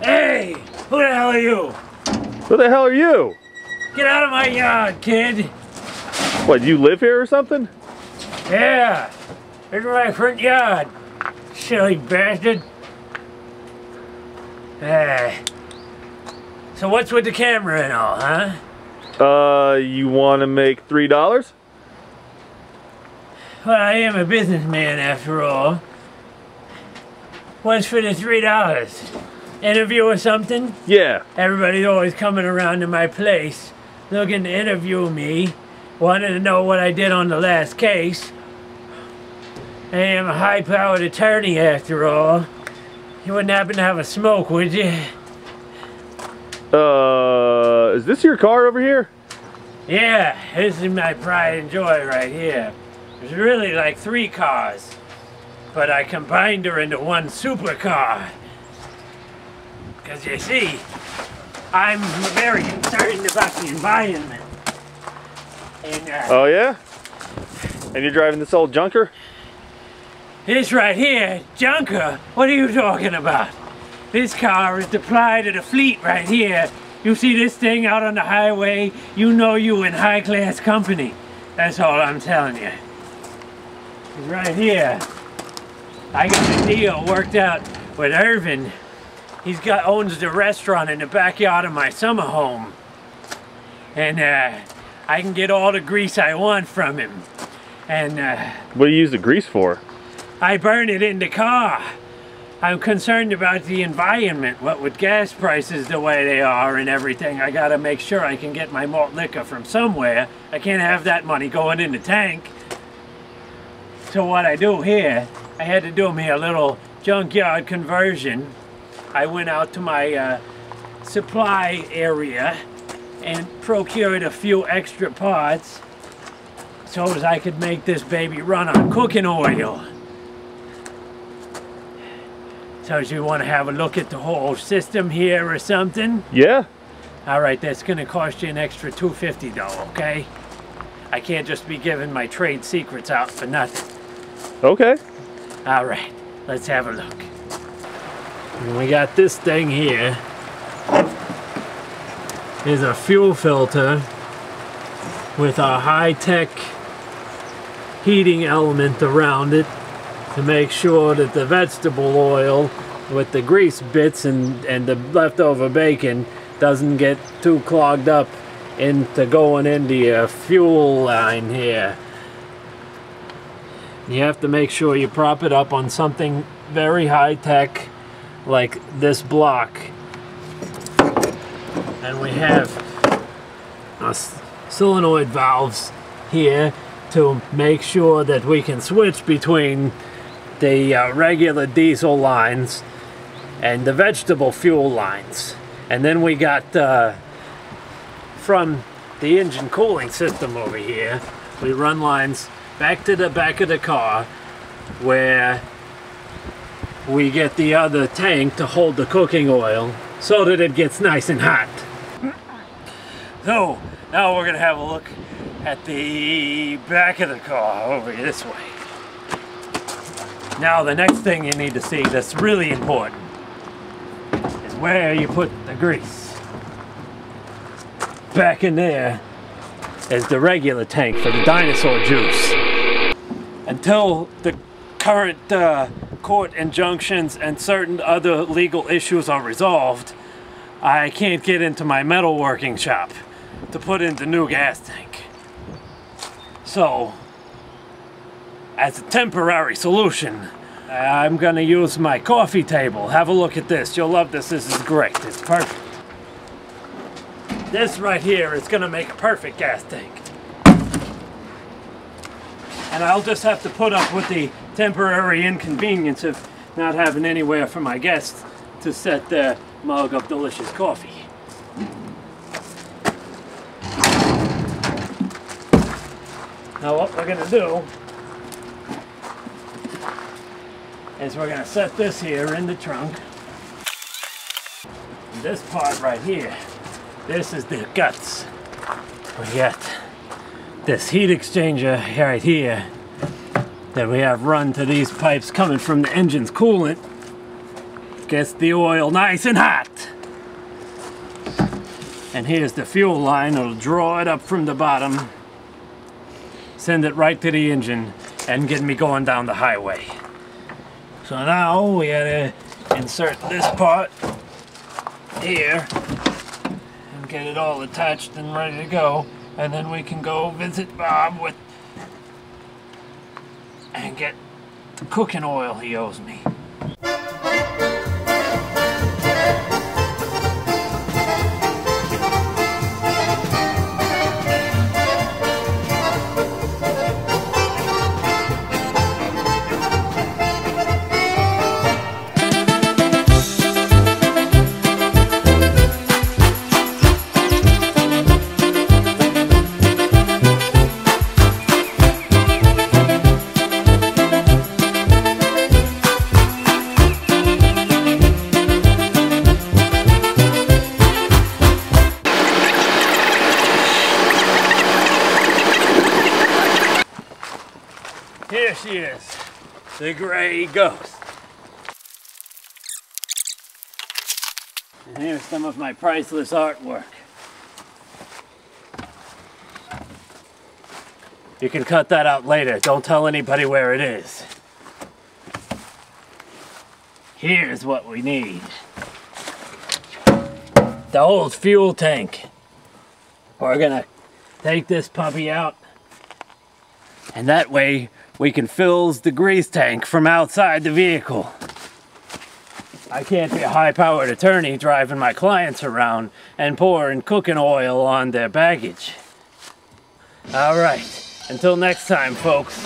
Hey, who the hell are you? Who the hell are you? Get out of my yard, kid. What, you live here or something? Yeah, here's my front yard. Silly bastard. So what's with the camera and all, huh? You want to make $3? Well, I am a businessman after all. What's for the $3? Interview or something? Yeah. Everybody's always coming around to my place looking to interview me, wanting to know what I did on the last case. I am a high-powered attorney after all. You wouldn't happen to have a smoke, would you? Is this your car over here? Yeah, this is my pride and joy right here. There's really like 3 cars, but I combined her into one supercar. Because you see, I'm very concerned about the environment. And, oh yeah? And you're driving this old junker? This right here, junker, what are you talking about? This car is the pride of the fleet right here. You see this thing out on the highway, you know you in high-class company. That's all I'm telling you. Right here, I got a deal worked out with Irvin. Owns the restaurant in the backyard of my summer home. And I can get all the grease I want from him. And what do you use the grease for? I burn it in the car. I'm concerned about the environment. What with gas prices the way they are and everything, I gotta make sure I can get my malt liquor from somewhere. I can't have that money going in the tank. So what I do here, I had to do me a little junkyard conversion. I went out to my supply area and procured a few extra parts so as I could make this baby run on cooking oil. So do you want to have a look at the whole system here or something? Yeah. All right, that's going to cost you an extra $250 though, okay? I can't just be giving my trade secrets out for nothing. Okay. All right, let's have a look. And we got this thing here. Is a fuel filter with a high-tech heating element around it to make sure that the vegetable oil with the grease bits and the leftover bacon doesn't get too clogged up into going into your fuel line here. You have to make sure you prop it up on something very high-tech like this block. And we have solenoid valves here to make sure that we can switch between the regular diesel lines and the vegetable fuel lines. And then we got from the engine cooling system over here, we run lines back to the back of the car where we get the other tank to hold the cooking oil so that it gets nice and hot. So now we're gonna have a look at the back of the car over this way. Now the next thing you need to see that's really important is where you put the grease. Back in there is the regular tank for the dinosaur juice. Until the current court injunctions and certain other legal issues are resolved, I can't get into my metalworking shop to put in the new gas tank. So, as a temporary solution, I'm gonna use my coffee table. Have a look at this. You'll love this. This is great. It's perfect. This right here is gonna make a perfect gas tank. And I'll just have to put up with the temporary inconvenience of not having anywhere for my guests to set their mug of delicious coffee. Now what we're gonna do is we're gonna set this here in the trunk. And this part right here, this is the guts. We got this heat exchanger right here that we have run to these pipes coming from the engine's coolant. Gets the oil nice and hot. And here's the fuel line. It'll draw it up from the bottom, send it right to the engine, and get me going down the highway. So now we gotta insert this part here and get it all attached and ready to go. And then we can go visit Bob and get the cooking oil he owes me. Here she is, the gray ghost. And here's some of my priceless artwork. You can cut that out later. Don't tell anybody where it is. Here's what we need. The old fuel tank. We're gonna take this puppy out, and that way we can fill the grease tank from outside the vehicle. I can't be a high-powered attorney driving my clients around and pouring cooking oil on their baggage. All right, until next time, folks.